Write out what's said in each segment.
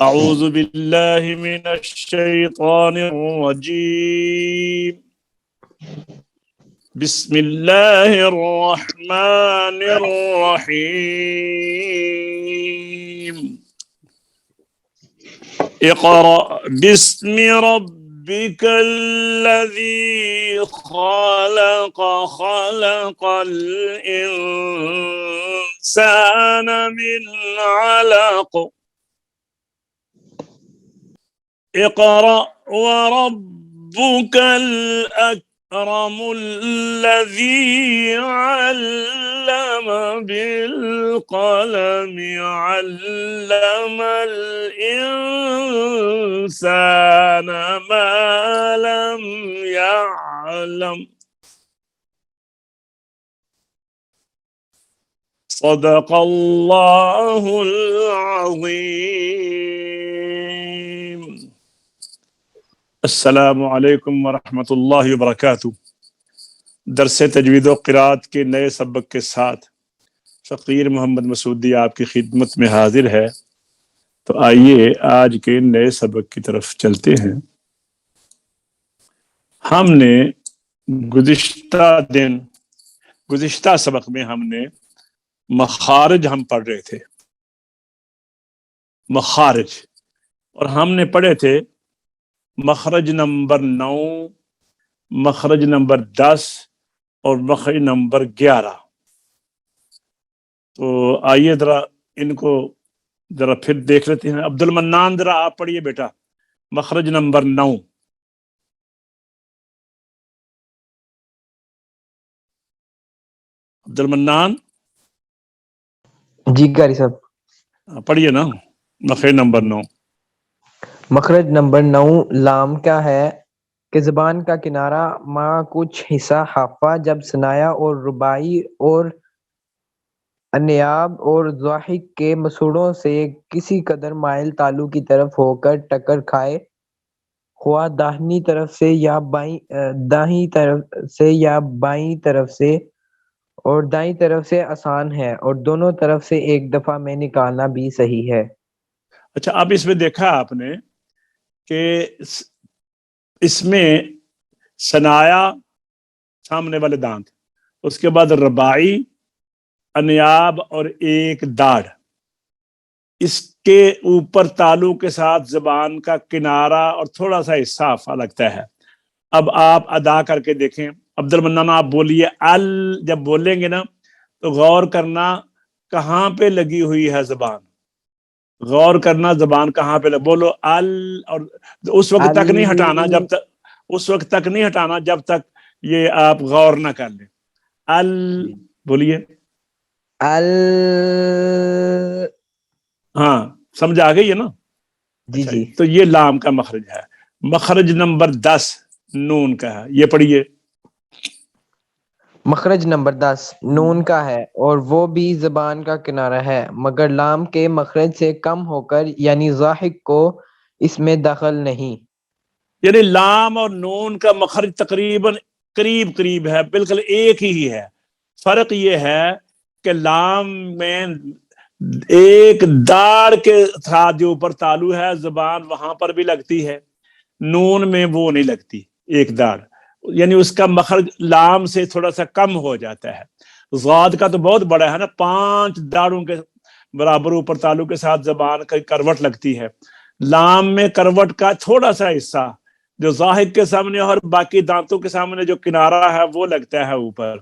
أعوذ بالله من الشيطان الرجيم بسم الله الرحمن الرحيم اقرأ باسم ربك الذي خلق خلق الإنسان من علق اقرأ وربك الأكرم الذي علم بالقلم علم الإنسان ما لم يعلم صدق الله العظيم السلام علیکم ورحمۃ اللہ وبرکاتہ۔ درس تجوید و قرات کے نئے سبق کے ساتھ فقیر محمد مسعودی آپ کی خدمت میں حاضر ہے۔ تو آئیے آج کے نئے سبق کی طرف چلتے ہیں۔ ہم نے گزشتہ سبق میں ہم نے مخارج ہم پڑھ رہے تھے، مخارج، اور ہم نے پڑھے تھے مخرج نمبر 9، مخرج نمبر 10 اور مخرج نمبر 11۔ تو آئیے ذرا ان کو ذرا پھر دیکھ لیتے ہیں۔ عبد المنان ذرا آپ پڑھیے بیٹا مخرج نمبر 9۔ عبد المنان جی قاری صاحب پڑھیے نا مخرج نمبر 9۔ مخرج نمبر 9 لام کا ہے کہ زبان کا کنارہ ماں کچھ حصہ حافہ جب ثنایا اور رباعی اور انیاب اور ضاحک کے مسوڑوں سے کسی قدر مائل تالو کی طرف ہو کر ٹکر کھائے، خواہ داہنی طرف سے یا دائیں طرف سے یا بائیں طرف سے، اور دائیں طرف سے آسان ہے اور دونوں طرف سے ایک دفعہ میں نکالنا بھی صحیح ہے۔ اچھا، اب اس میں دیکھا آپ نے کہ اس میں ثنایا سامنے والے دانت، اس کے بعد رباعی، انیاب اور ایک داڑھ، اس کے اوپر تالو کے ساتھ زبان کا کنارہ اور تھوڑا سا حصہ لگتا ہے۔ اب آپ ادا کر کے دیکھیں۔ عبد المنان آپ بولیے ال، جب بولیں گے نا تو غور کرنا کہاں پہ لگی ہوئی ہے زبان، غور کرنا زبان کہاں پہ بولو ال، اور اس وقت تک نہیں ہٹانا جب تک یہ آپ غور نہ کر لیں۔ ال بولیے، ال، ہاں سمجھ آ گئی ہے نا؟ جی اچھا، جی۔ تو یہ لام کا مخرج ہے۔ مخرج نمبر 10 نون کا ہے، یہ پڑھیے۔ مخرج نمبر 10 نون کا ہے اور وہ بھی زبان کا کنارہ ہے مگر لام کے مخرج سے کم ہو کر، یعنی ضاحک کو اس میں دخل نہیں۔ یعنی لام اور نون کا مخرج تقریباً قریب ہے، بالکل ایک ہی ہے۔ فرق یہ ہے کہ لام میں ایک داڑھ کے ساتھ جو اوپر تالو ہے زبان وہاں پر بھی لگتی ہے، نون میں وہ نہیں لگتی ایک داڑھ، یعنی اس کا مخرج لام سے تھوڑا سا کم ہو جاتا ہے۔ ضاد کا تو بہت بڑا ہے نا، 5 داڑھوں کے برابر اوپر تالو کے ساتھ زبان کا کروٹ لگتی ہے۔ لام میں کروٹ کا تھوڑا سا حصہ جو ظاہر کے سامنے اور باقی دانتوں کے سامنے جو کنارہ ہے وہ لگتا ہے اوپر۔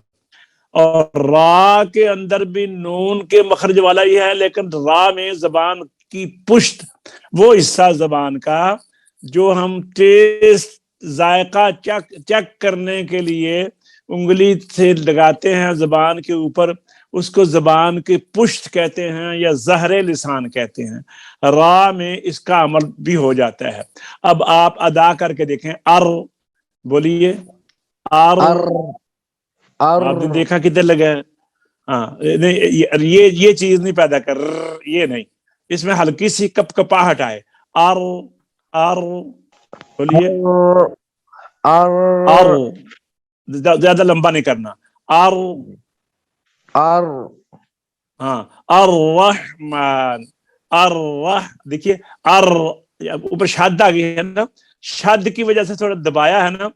اور را کے اندر بھی نون کے مخرج والا ہی ہے، لیکن را میں زبان کی پشت، وہ حصہ زبان کا جو ہم ٹیسٹ ذائقہ چیک کرنے کے لیے انگلی سے لگاتے ہیں زبان کے اوپر، اس کو زبان کی پشت کہتے ہیں یا زہر لسان کہتے ہیں۔ را میں اس کا عمل بھی ہو جاتا ہے۔ اب آپ ادا کر کے دیکھیں، ار بولیے، ار، آپ نے دیکھا کدھر لگا ہے؟ ہاں، یہ چیز نہیں پیدا کر، یہ نہیں، اس میں ہلکی سی کپ کپاہٹ آئے۔ ار، ار بولیے، ار، زیادہ لمبا نہیں کرنا، ار، اور ہاں، الرحمن، دیکھیے اوپر شاد آ گئی ہے نا, شاد کی وجہ سے تھوڑا دبایا ہے نا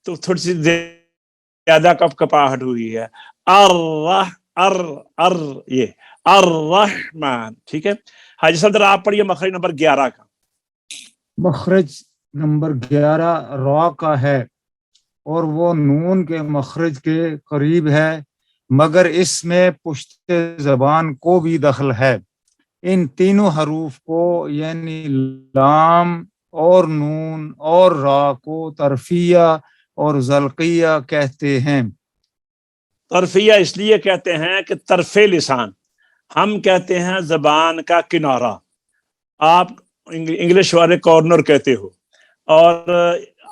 تو تھوڑی سی زیادہ کپاہٹ ہوئی ہے. یہ الرحمن. ٹھیک ہے حاجی صاحب ذرا آپ پڑھیے مخرج نمبر 11 کا. مخرج نمبر 11 را کا ہے اور وہ نون کے مخرج کے قریب ہے مگر اس میں پشت زبان کو بھی دخل ہے. ان تینوں حروف کو یعنی لام اور نون اور را کو طرفیہ اور زلقیہ کہتے ہیں. طرفیہ اس لیے کہتے ہیں کہ طرف لسان, ہم کہتے ہیں زبان کا کنارہ, آپ انگلش والے کارنر کہتے ہو, اور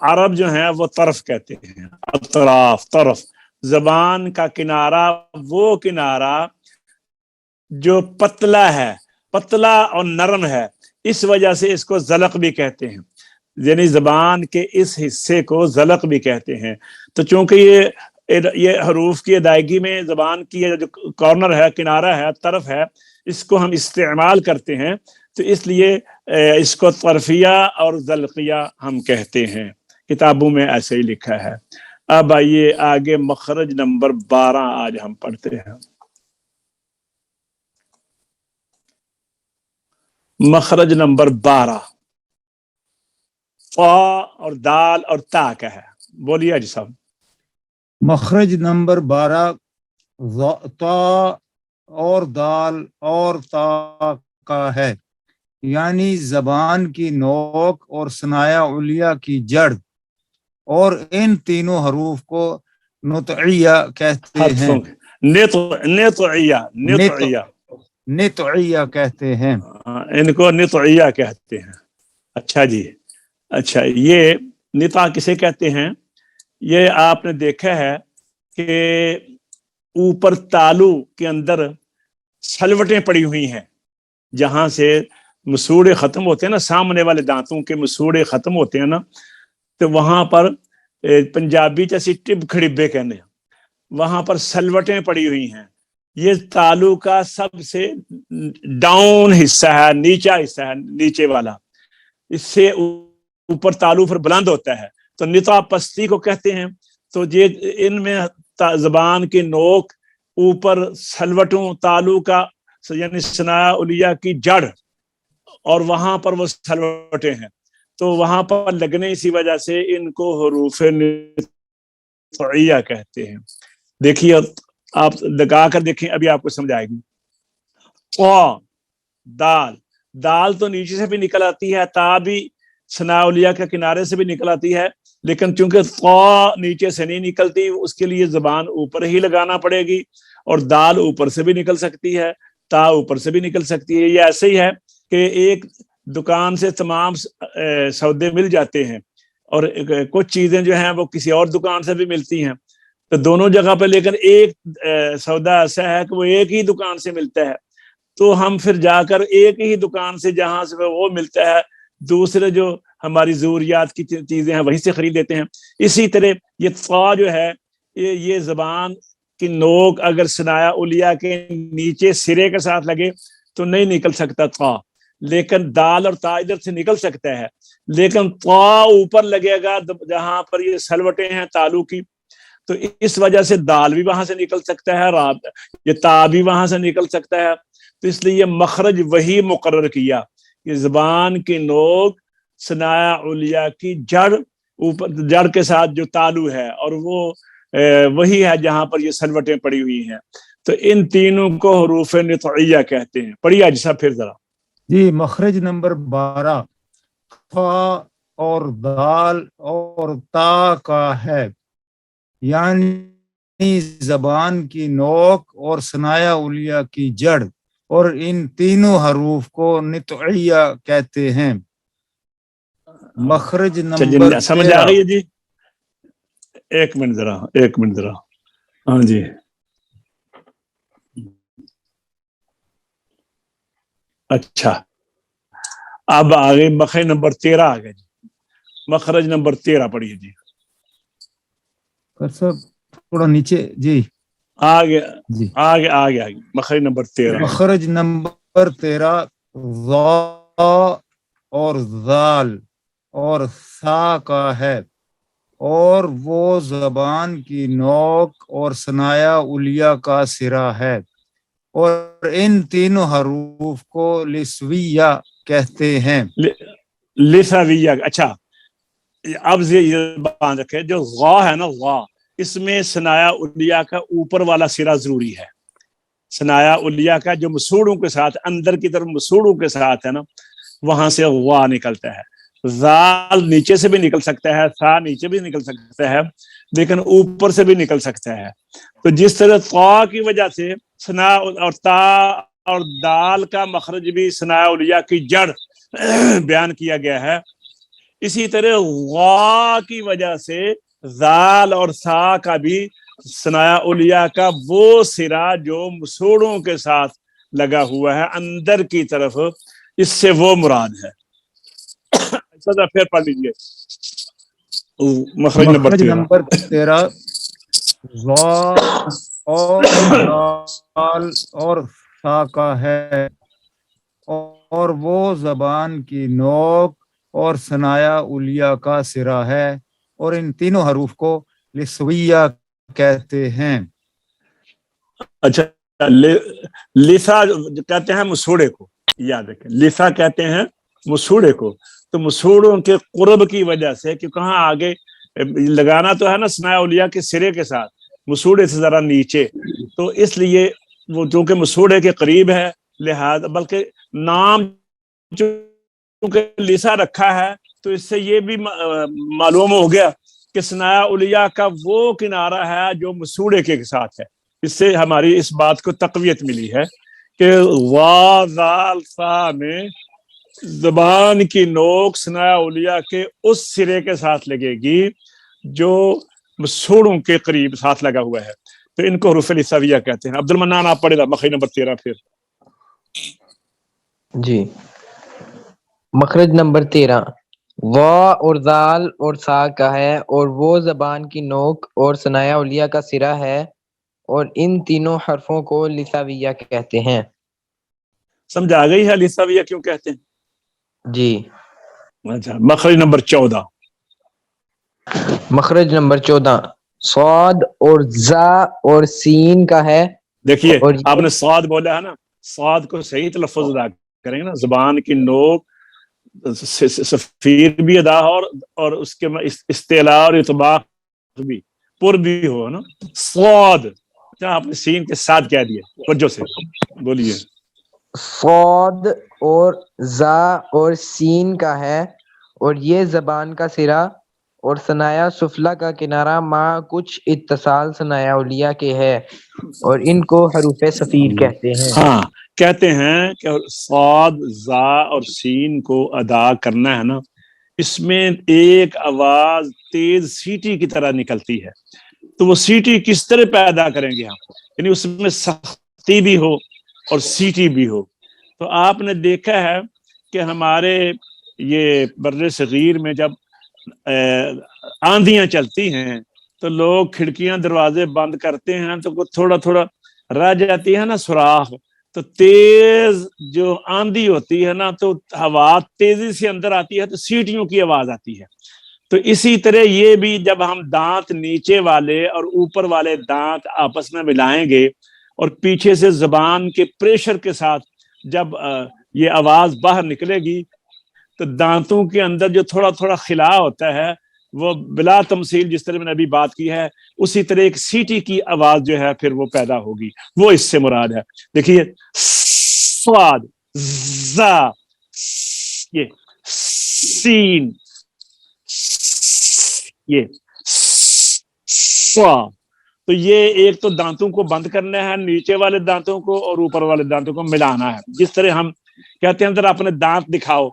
عرب جو ہیں وہ طرف کہتے ہیں, اطراف طرف. زبان کا کنارہ وہ کنارہ جو پتلا ہے, پتلا اور نرم ہے, اس وجہ سے اس کو زلق بھی کہتے ہیں, یعنی زبان کے اس حصے کو زلق بھی کہتے ہیں. تو چونکہ یہ حروف کی ادائیگی میں زبان کی جو کارنر ہے, کنارہ ہے, طرف ہے, اس کو ہم استعمال کرتے ہیں, تو اس لیے اس کو طرفیہ اور زلقیہ ہم کہتے ہیں. کتابوں میں ایسے ہی لکھا ہے. اب آئیے آگے مخرج نمبر 12 آج ہم پڑھتے ہیں. مخرج نمبر 12 فا اور دال اور تا کا ہے. بولیے جی صاحب. مخرج نمبر 12 تا اور دال اور تا کا ہے, یعنی زبان کی نوک اور ثنایا علیہ کی جڑ, اور ان تینوں حروف کو نطعیہ کہتے ہیں. نطعیہ کہتے ہیں. ان کو نطعیہ کہتے ہیں. اچھا جی, اچھا یہ نطع کسے کہتے ہیں؟ یہ آپ نے دیکھا ہے کہ اوپر تالو کے اندر سلوٹیں پڑی ہوئی ہیں, جہاں سے مسوڑے ختم ہوتے ہیں نا, سامنے والے دانتوں کے مسوڑے ختم ہوتے ہیں نا, تو وہاں پر پنجابی جیسی ٹب کھڑبے کہنے, وہاں پر سلوٹیں پڑی ہوئی ہیں. یہ تالو کا سب سے ڈاؤن حصہ ہے, نیچا حصہ ہے, نیچے والا, اس سے اوپر تالو پر بلند ہوتا ہے, تو نطع پستی کو کہتے ہیں. تو یہ ان میں زبان کی نوک اوپر سلوٹوں تالو کا یعنی ثنایا علیہ کی جڑ, اور وہاں پر وہ سلوٹیں ہیں, تو وہاں پر لگنے اسی وجہ سے ان کو حروف نطعیہ کہتے ہیں. دیکھیے آپ لگا کر دیکھیں, ابھی آپ کو سمجھ آئے گی. دال, دال تو نیچے سے بھی نکل آتی ہے, تا بھی ثناء علیہ کے کنارے سے بھی نکل آتی ہے, لیکن چونکہ طا نیچے سے نہیں نکلتی, اس کے لیے زبان اوپر ہی لگانا پڑے گی, اور دال اوپر سے بھی نکل سکتی ہے, تا اوپر سے بھی نکل سکتی ہے. یہ ایسے ہی ہے کہ ایک دکان سے تمام سودے مل جاتے ہیں, اور کچھ چیزیں جو ہیں وہ کسی اور دکان سے بھی ملتی ہیں, تو دونوں جگہ پہ, لیکن ایک سودا ایسا ہے کہ وہ ایک ہی دکان سے ملتا ہے, تو ہم پھر جا کر ایک ہی دکان سے جہاں سے وہ ملتا ہے, دوسرے جو ہماری ضروریات کی چیزیں ہیں وہیں سے خرید لیتے ہیں. اسی طرح یہ طا جو ہے, یہ زبان کی نوک اگر ثنایا علیہ کے نیچے سرے کے ساتھ لگے تو نہیں نکل سکتا طا, لیکن دال اور تا ادھر سے نکل سکتا ہے, لیکن طا اوپر لگے گا جہاں پر یہ سلوٹیں ہیں تالو کی, تو اس وجہ سے دال بھی وہاں سے نکل سکتا ہے, یہ تا بھی وہاں سے نکل سکتا ہے. تو اس لیے یہ مخرج وہی مقرر کیا کہ زبان کی نوک ثنایا علیہ کی جڑ, اوپر جڑ کے ساتھ جو تالو ہے, اور وہ وہی ہے جہاں پر یہ سلوٹیں پڑی ہوئی ہیں, تو ان تینوں کو حروف نطعیہ کہتے ہیں. پڑھیے آج صاحب پھر ذرا. جی مخرج نمبر 12 فا اور دال اور تا کا ہے, یعنی زبان کی نوک اور ثنایا علیہ کی جڑ, اور ان تینوں حروف کو نطعیہ کہتے ہیں. مخرج نمبر 13 سمجھ آ گئی ہے جی؟ ایک منٹ ذرا ہاں جی, اچھا اب آگے مخرج نمبر 13 آ گیا جی. مخرج نمبر 13 پڑھیے جی. سب تھوڑا نیچے جی, آگے جی آگے مخرج نمبر 13. مخرج نمبر 13 ذا اور ذال اور ثا کا ہے، اور وہ زبان کی نوک اور ثنایا علیہ کا سرا ہے، اور ان تینوں حروف کو لسویہ کہتے ہیں۔ لسویہ، اچھا اب یہ بات رکھے، جو غا ہے نا، غا، اس میں ثنایا علیہ کا اوپر والا سرا ضروری ہے۔ ثنایا علیہ کا جو مسوڑوں کے ساتھ اندر کی طرف مسوڑوں کے ساتھ ہے نا، وہاں سے غا نکلتا ہے۔ زال نیچے سے بھی نکل سکتا ہے، تھا نیچے بھی نکل سکتا ہے، لیکن اوپر سے بھی نکل سکتا ہے۔ تو جس طرح طا کی وجہ سے ثنا اور تا اور دال کا مخرج بھی ثنایا علیہ کی جڑ بیان کیا گیا ہے، اسی طرح غا کی وجہ سے ذال اور ثا کا بھی ثنایا علیہ کا وہ سرا جو مسوڑوں کے ساتھ لگا ہوا ہے اندر کی طرف، اس سے وہ مراد ہے۔ ایسا پھر پڑھ لیجیے مخرج نمبر مخرج 13۔ نمبر 13 ذا اور ذال اور ثا کا ہے، اور وہ زبان کی نوک اور ثنایا علیہ کا سرا ہے، اور ان تینوں حروف کو لسویہ کہتے ہیں۔ اچھا، لسا کہتے ہیں مسوڑے کو، یاد رکھیں لسا کہتے ہیں مسوڑے کو۔ تو مسوڑوں کے قرب کی وجہ سے، کہ کہاں آگے لگانا تو ہے نا ثنایا علیہ کے سرے کے ساتھ، مسوڑے سے ذرا نیچے، تو اس لیے وہ چونکہ مسوڑے کے قریب ہے، لہذا بلکہ نام چونکہ لسا رکھا ہے تو اس سے یہ بھی معلوم ہو گیا کہ ثنایا علیہ کا وہ کنارہ ہے جو مسوڑے کے ساتھ ہے۔ اس سے ہماری اس بات کو تقویت ملی ہے کہ وا ذال ثا میں زبان کی نوک ثنایا علیہ کے اس سرے کے ساتھ لگے گی جو مسوڑوں کے قریب ساتھ لگا ہوا ہے، تو ان کو حروف لساویہ کہتے ہیں۔ عبد المنان آپ پڑھے گا مخرج نمبر 13 پھر۔ جی، مخرج نمبر 13 وا اور ذال اور سا کا ہے، اور وہ زبان کی نوک اور ثنایا علیہ کا سرا ہے، اور ان تینوں حرفوں کو لساویہ کہتے ہیں۔ سمجھ آ گئی ہے لساویہ کیوں کہتے ہیں؟ جی، اچھا، مخرج نمبر 14۔ مخرج نمبر 14 صاد اور زا اور سین کا ہے۔ دیکھیے اور آپ نے صاد بولا ہے نا، صاد کو صحیح تلفظ ادا کریں گے نا، زبان کی نوک سفیر بھی ادا ہو اور اس کے استعلاء اور اطباق بھی پر بھی ہو نا، صاد۔ آپ نے سین کے ساتھ کہہ دیا، توجہ سے بولیے۔ صاد اور زا اور سین کا ہے، اور یہ زبان کا سرا اور ثنایا سفلا کا کنارہ مع کچھ اتصال ثنایا علیہ کے ہے، اور ان کو حروف صفیر کہتے ہیں۔ ہاں، کہتے ہیں کہ صاد زا اور سین کو ادا کرنا ہے نا، اس میں ایک آواز تیز سیٹی کی طرح نکلتی ہے، تو وہ سیٹی کس طرح پیدا کریں گے ہم، یعنی اس میں سختی بھی ہو اور سیٹی بھی ہو۔ تو آپ نے دیکھا ہے کہ ہمارے یہ بر صغیر میں جب آندھیاں چلتی ہیں تو لوگ کھڑکیاں دروازے بند کرتے ہیں تو تھوڑا تھوڑا رہ جاتی ہے نا سوراخ، تو تیز جو آندھی ہوتی ہے نا تو ہوا تیزی سے اندر آتی ہے تو سیٹیوں کی آواز آتی ہے۔ تو اسی طرح یہ بھی جب ہم دانت نیچے والے اور اوپر والے دانت آپس میں ملائیں گے اور پیچھے سے زبان کے پریشر کے ساتھ جب یہ آواز باہر نکلے گی تو دانتوں کے اندر جو تھوڑا تھوڑا خلا ہوتا ہے وہ بلا تمثیل جس طرح میں نے ابھی بات کی ہے اسی طرح ایک سیٹی کی آواز جو ہے پھر وہ پیدا ہوگی، وہ اس سے مراد ہے۔ دیکھیے صاد، زا، یہ سین، یہ صا، تو یہ ایک تو دانتوں کو بند کرنا ہے، نیچے والے دانتوں کو اور اوپر والے دانتوں کو ملانا ہے۔ جس طرح ہم کہتے ہیں ذرا اپنے دانت دکھاؤ،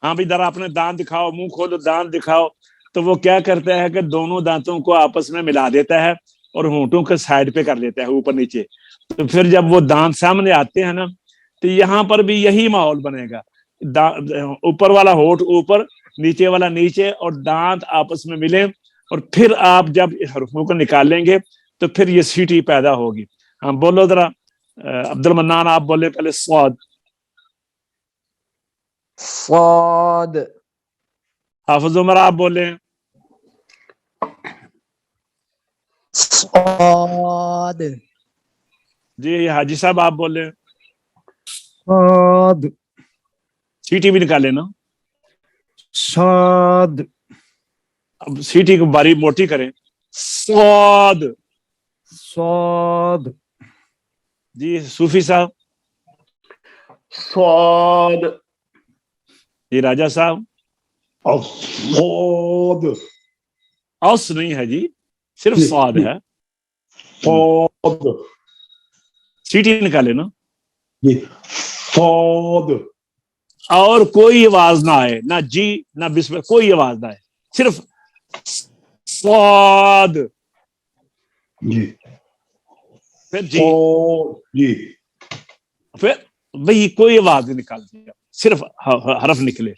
ہاں بھی ذرا اپنے دانت دکھاؤ، منہ کھولو دانت دکھاؤ، تو وہ کیا کرتا ہے کہ دونوں دانتوں کو آپس میں ملا دیتا ہے اور ہونٹوں کے سائڈ پہ کر لیتا ہے اوپر نیچے۔ تو پھر جب وہ دانت سامنے آتے ہیں نا تو یہاں پر بھی یہی ماحول بنے گا، اوپر والا ہونٹ اوپر، نیچے والا نیچے، اور دانت آپس میں ملے، اور پھر آپ جب حروفوں کو نکالیں گے تو پھر یہ سیٹی پیدا ہوگی۔ ہاں بولو ذرا عبد المنان، آپ بولے پہلے صاد۔ صاد حافظ عمر آپ بولیں. صاد جی حاجی صاحب آپ بولیں. صاد سیٹی بھی نکالے نا. صاد اب سیٹی کو باری موٹی کریں. صاد. صاد جی صوفی صاحب. صاد جی راجہ صاحب. الصاد اوس نہیں ہے جی, صرف صاد ہے. صاد سیٹی نکالے نا. جی صاد اور کوئی آواز نہ آئے, نہ جی نہ بسم, کوئی آواز نہ آئے, صرف صاد. جی پھر جی, صاد جی پھر وہی کوئی آواز نہیں نکالتی, صرف حرف نکلے.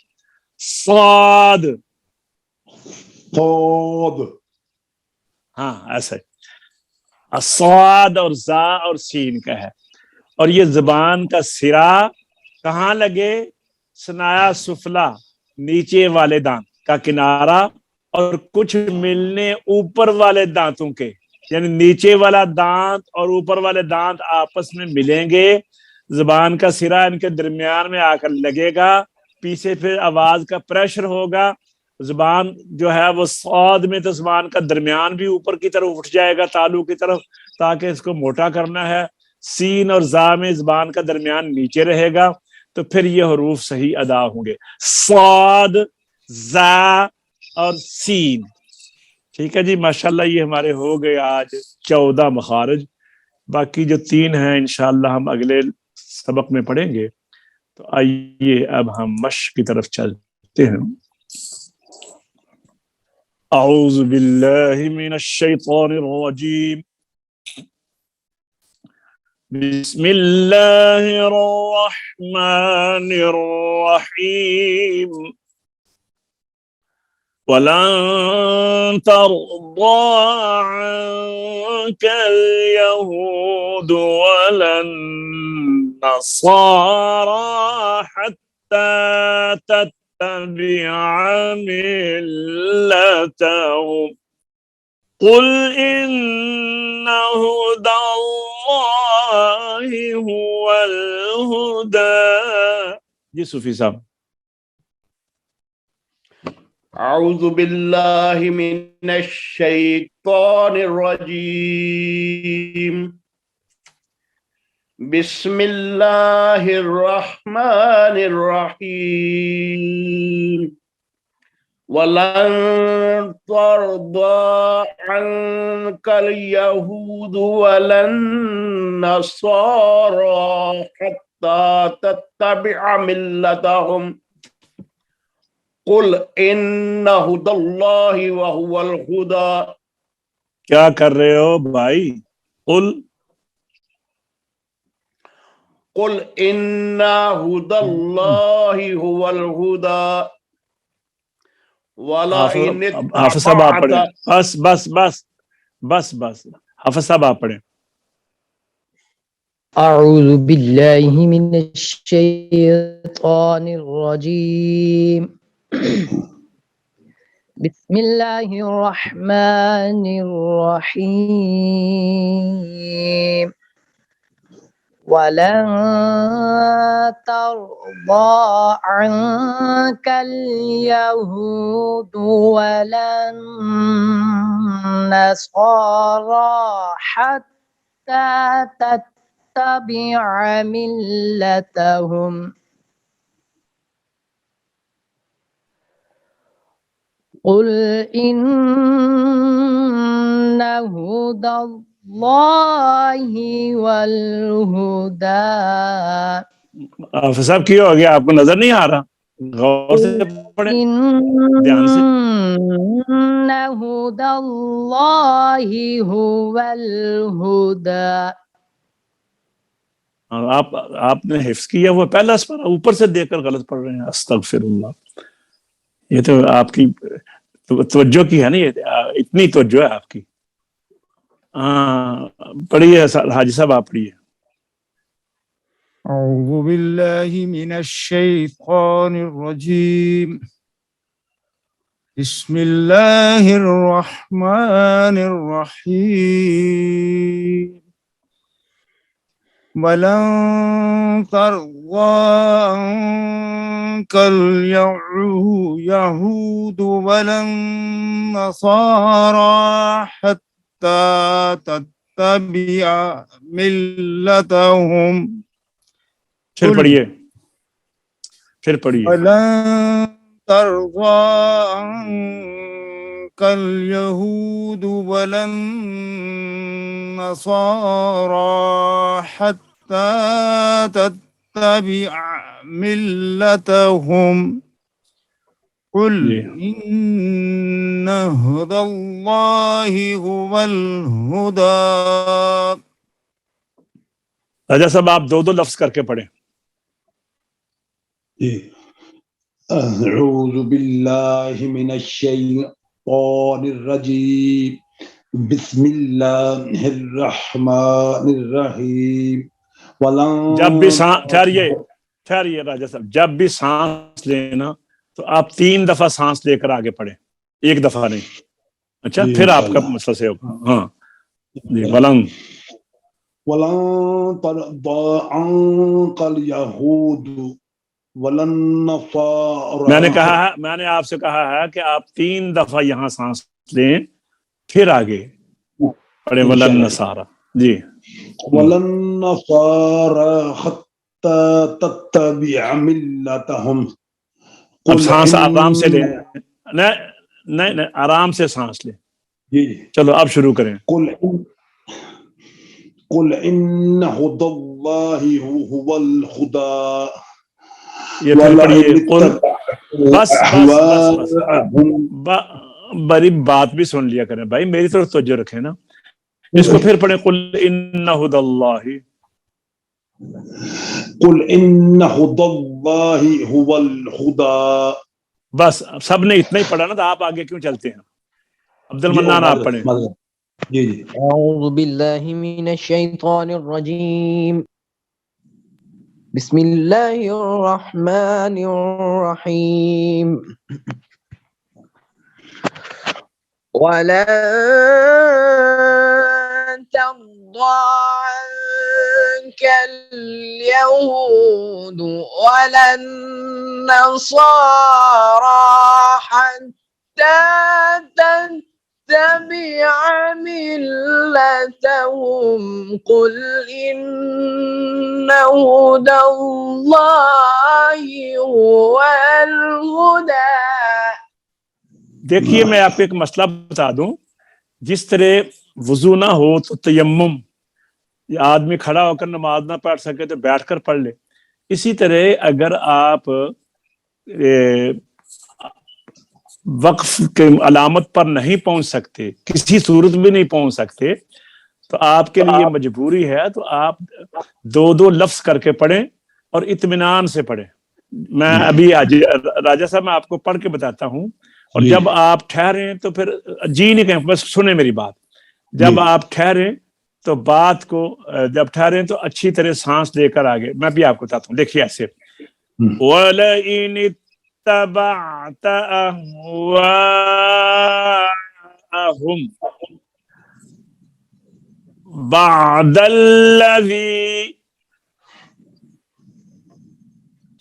صاد. صاد ہاں ایسا ہے. الصاد اور زا اور سین کا ہے, اور یہ زبان کا سرا کہاں لگے؟ سنایا سفلا, نیچے والے دانت کا کنارہ, اور کچھ ملنے اوپر والے دانتوں کے, یعنی نیچے والا دانت اور اوپر والے دانت آپس میں ملیں گے, زبان کا سرا ان کے درمیان میں آ کر لگے گا, پیچھے پھر آواز کا پریشر ہوگا, زبان جو ہے وہ صاد میں تو زبان کا درمیان بھی اوپر کی طرف اٹھ جائے گا تالو کی طرف, تاکہ اس کو موٹا کرنا ہے. سین اور زا میں زبان کا درمیان نیچے رہے گا, تو پھر یہ حروف صحیح ادا ہوں گے. صاد, زا اور سین. ٹھیک ہے جی, ماشاءاللہ یہ ہمارے ہو گئے آج 14 مخارج. باقی جو 3 ہیں انشاءاللہ ہم اگلے سبق میں پڑھیں گے. تو آئیے اب ہم مشق کی طرف چلتے ہیں. اعوذ باللہ من الشیطان الرجیم. بسم اللہ الرحمن الرحیم. وَلَن تَرْضَىٰ عَنكَ الْيَهُودُ وَلَا النَّصَارَىٰ حَتَّىٰ تَتَّبِعَ مِلَّتَهُمْ قُلْ إِنَّ هُدَى اللَّهِ هُوَ الْهُدَىٰ. جی صوفی صاحب. أعوذ بالله من الشيطان الرجيم. بسم الله الرحمن الرحيم. ولن ترضى عنك اليهود ولا النصارى حتى تتبع ملتهم قل إن هدى الله وهو الهدى. کیا کر رہے ہو بھائی؟ قل إن هدى الله هو الهدى ولا إن حافظ صاحب آپ پڑھیں. اتبعت. بس حافظ صاحب آپ پڑھیں. أعوذ بالله من الشيطان الرجيم. بسم الله الرحمن الرحيم. ولن ترضى عنك اليهود ولا النصارى حتى تتبع ملتهم قل إن هدى الله والهدى. حافظ صاحب کیا ہو گیا؟ آپ کو نظر نہیں آ رہا؟ غور سے پڑھیں, دھیان سے. إن هدى الله هو الهدى. آپ نے حفظ کیا ہوا پہلا اسپر, اوپر سے دیکھ کر غلط پڑھ رہے ہیں. استغفر اللہ. یہ تو آپ کی توجہ کی ہے نا, یہ اتنی توجہ ہے آپ کی. ہاں پڑھیے حاجی صاحب, آپ پڑھیے. أعوذ بالله من الشيطان الرجيم بسم الله الرحمن الرحيم ولن ترضى عنك اليهود ولا النصارى حتى تتبع ملتهم پھر پڑھیے ولن ترضى عنك اليهود ولا النصارى حتى تتبع ملتهم قل إن هدى الله هو الهدى. راجہ صاحب آپ دو لفظ کر کے پڑھیں. اعوذ باللہ من الشیطان الرجیم بسم اللہ الرحمن الرحیم جب بھی ٹھہریے راجہ صاحب، جب بھی سانس لینا تو آپ 3 دفعہ سانس لے کر آگے پڑھیں، 1 دفعہ نہیں. اچھا پھر آپ کا مسئلہ سے ہوگا. ہاں جی. ولن ترضى عنك اليهود ولا النصارى. میں نے آپ سے کہا ہے کہ آپ 3 دفعہ یہاں سانس لیں پھر آگے پڑھیں ولن نصارى. جی. ولن نصارى حتى تتبع ملتهم. اب سانس آرام سے لیں. نہیں آرام سے سانس لیں. جی چلو اب شروع کریں. قل ان هدى الله هو الهدى. یہ پھر پڑھیے قل. بس بڑی بات بھی سن لیا کریں بھائی، میری طرف توجہ رکھیں نا. اس کو پھر پڑھیں قل ان هدى الله. قل ان هدى الله هو الهدى. بس سب نے اتنا ہی پڑھا نا، تو آپ آگے کیوں چلتے ہیں؟ عبد المنان آپ پڑھیں. جی اعوذ باللہ من الشیطان الرجیم بسم اللہ الرحمن الرحیم وَلَن تَرْضَىٰ عَنكَ الْيَهُودُ وَلَا النَّصَارَىٰ حَتَّىٰ تَتَّبِعَ مِلَّتَهُمْ قُلْ إِنَّ هُدَى اللَّهِ هُوَ الْهُدَىٰ. دیکھیے میں آپ کو ایک مسئلہ بتا دوں. جس طرح وضو نہ ہو تو تیمم، یہ آدمی کھڑا ہو کر نماز نہ پڑھ سکے تو بیٹھ کر پڑھ لے. اسی طرح اگر آپ وقف کے علامت پر نہیں پہنچ سکتے، کسی صورت بھی نہیں پہنچ سکتے، تو آپ کے لیے مجبوری ہے تو آپ 2 لفظ کر کے پڑھیں اور اطمینان سے پڑھیں. میں ابھی راجہ صاحب میں آپ کو پڑھ کے بتاتا ہوں، اور جب آپ ٹھہریں تو پھر جی نہیں کہیں، بس سنیں میری بات. جب آپ ٹھہریں تو بات کو جب ٹھہریں تو اچھی طرح سانس لے کر آگے. میں بھی آپ کو بتاتا ہوں، دیکھیے ایسے وَلَئِنِ اتَّبَعْتَ أَهْوَاءَهُمْ بَعْدَ الَّذِي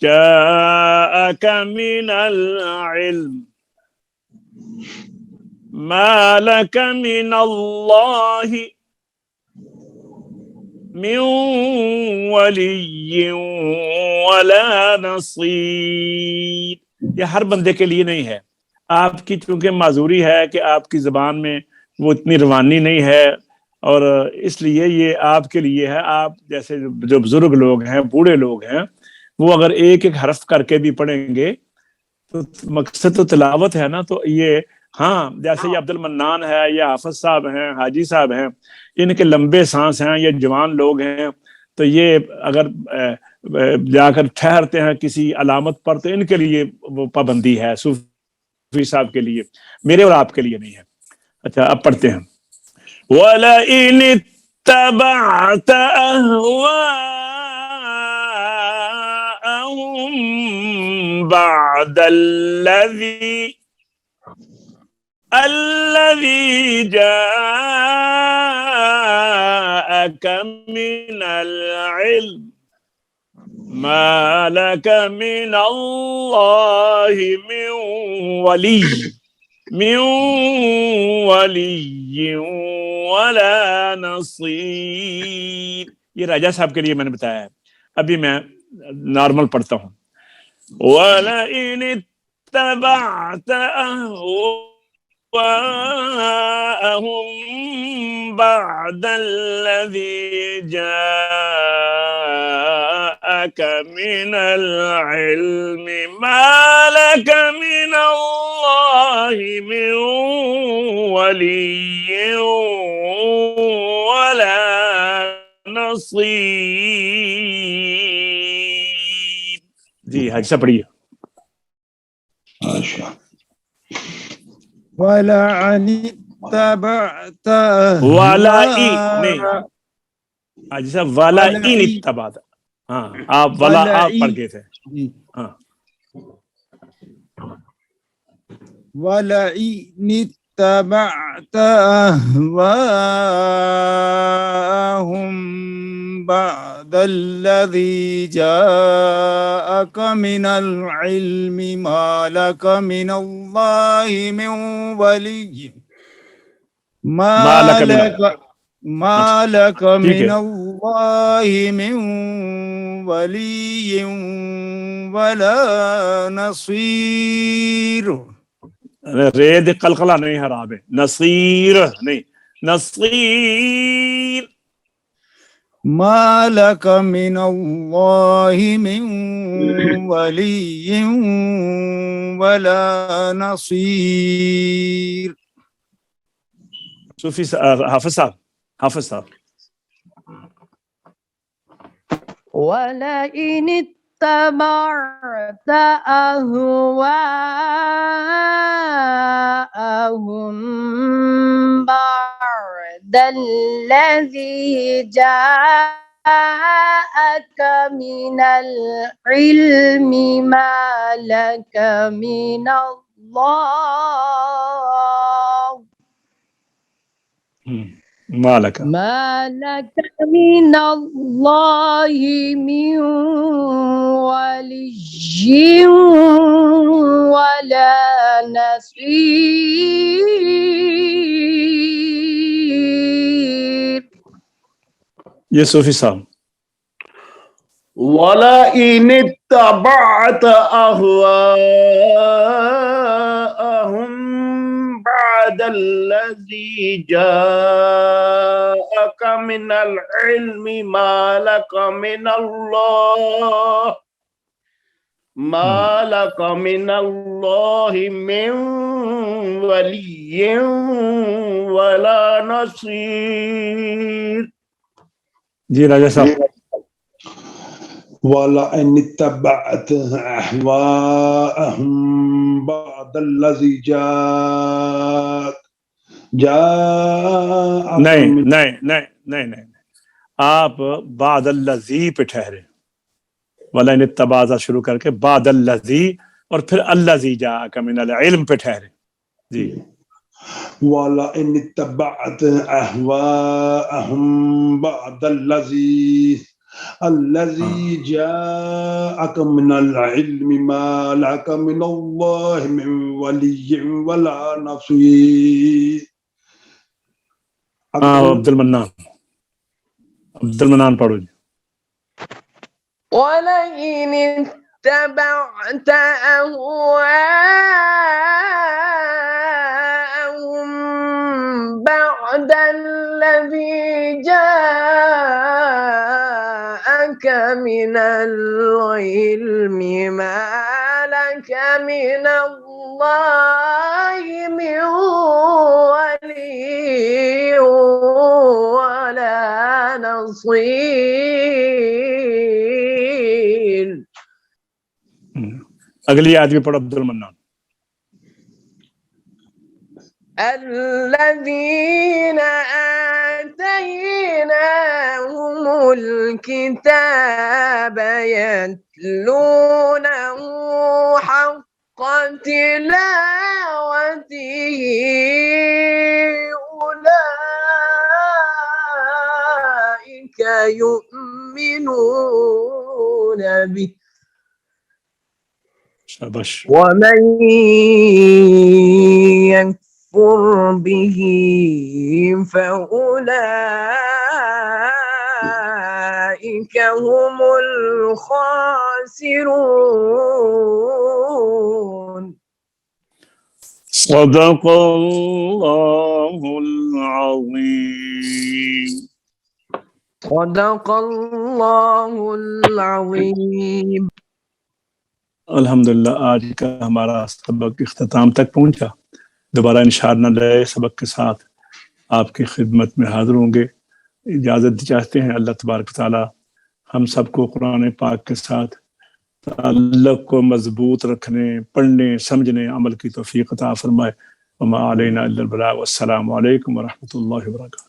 جَاءَكَ مِنَ الْعِلْمِ مَا لَكَ مِنَ اللَّهِ من ولی ولا نصیر. یہ ہر بندے کے لیے نہیں ہے. آپ کی چونکہ معذوری ہے کہ آپ کی زبان میں وہ اتنی روانی نہیں ہے، اور اس لیے یہ آپ کے لیے ہے. آپ جیسے جو بزرگ لوگ ہیں، بوڑھے لوگ ہیں، وہ اگر ایک حرف کر کے بھی پڑھیں گے تو مقصد تو تلاوت ہے نا. تو یہ ہاں جیسے یہ عبد المنان ہے یا حافظ صاحب ہیں، حاجی صاحب ہیں، ان کے لمبے سانس ہیں، یہ جوان لوگ ہیں، تو یہ اگر جا کر ٹھہرتے ہیں کسی علامت پر تو ان کے لیے وہ پابندی ہے، صوفی صاحب کے لیے، میرے اور آپ کے لیے نہیں ہے. اچھا اب پڑھتے ہیں وَلَئِنِ اتَّبَعْتَ أَهْوَاءَهُمْ بعد الذي جاءك من العلم ما لك من الله من ولي ولا نصير. یہ راجا صاحب کے لیے میں نے بتایا ہے. ابھی میں نارمل پڑھتا ہوں. وَلَئِنِ اتَّبَعْتَ أَهْوَاءَهُمْ بَعْدَ الَّذِي جَاءَكَ مِنَ الْعِلْمِ مَا لَكَ مِنَ اللَّهِ مِنْ وَلِيٍّ وَلَا نصیر. جی حج سے پڑھیے. اچھا وَلَعَنِ اتَّبَعْتَ والائی نہیں حج سے والائی اتبعت. ہاں آپ ولا آپ پڑھ گئے تھے. ہاں وَلَئِنِ اتَّبَعْتَ أَهْوَاءَهُمْ بَعْدَ الَّذِي جَاءَكَ مِنَ الْعِلْمِ مَا لَكَ مِنَ اللَّهِ مِنْ وَلِيٍّ ما لَكَ ٹھیک مِنَ ہے. اللَّهِ مِنْ وَلِيٍّ وَلَا نَصِيرٍ. رید قلقلہ نہیں حرام ہے. نصیر نہیں نصیر. ما لك من الله من ولي ولا نصير. صوفی حافظ صاحب ولئن اتبعت أهواءهم بعد الذي جاءك من العلم ما لك من الله مالک ما لك من الله من ولي ولا نصير. یہ صوفی صاحب. وَلَئِنِ اتَّبَعْتَ أَهْوَاءَهُمْ بَعْدَ الَّذِي جَاءَكَ مِنَ الْعِلْمِ مَا لَكَ مِنَ اللَّهِ مِنْ وَلِيٍّ وَلَا نَصِيرٍ. جی راجا صاحب. وَلَئِنِ اتَّبَعْتَ أَهْوَاءَهُمْ بَعْدَ الَّذِي جَاءَكَ نہیں آپ بعد الذی پہ ٹھہرے. وَلَئِنِ اتَّبَعْتَ شروع کر کے بعد الذی اور پھر الذی جاءَکَ مِنَ العلم پہ ٹھہرے. جی وَلَئِنِ اتَّبَعْتَ أَهْوَاءَهُمْ بَعْدَ الَّذِي جَاءَكَ مِنَ الْعِلْمِ مَا لَكَ مِنَ اللَّهِ مِنْ وَلِيٍّ وَلَا نَصِيرٍ. عبد المنان پڑھو جی. ولئن اتبعت أهواءهم بعد الذي جاءك من العلم ما لك من الله من ولي ولا نصير. اگلی آدمی پڑھو عبد المنان. الذين آتيناهم الكتاب يتلونه حق تلاوته أولئك يؤمنون به شاباش. ومن يكفر به فأولئك هم الخاسرون. صدق الله العظيم. صدق الله العظيم. الحمدللہ آج کا ہمارا سبق اختتام تک پہنچا. دوبارہ انشاءاللہ نئے سبق کے ساتھ آپ کی خدمت میں حاضر ہوں گے. اجازت چاہتے ہیں اللہ تبارک تعالی ہم سب کو قرآن پاک کے ساتھ تعلق کو مضبوط رکھنے، پڑھنے، سمجھنے، عمل کی توفیق عطا فرمائے. وما علینا الا البلاغ. والسلام علیکم ورحمۃ اللہ وبرکاتہ.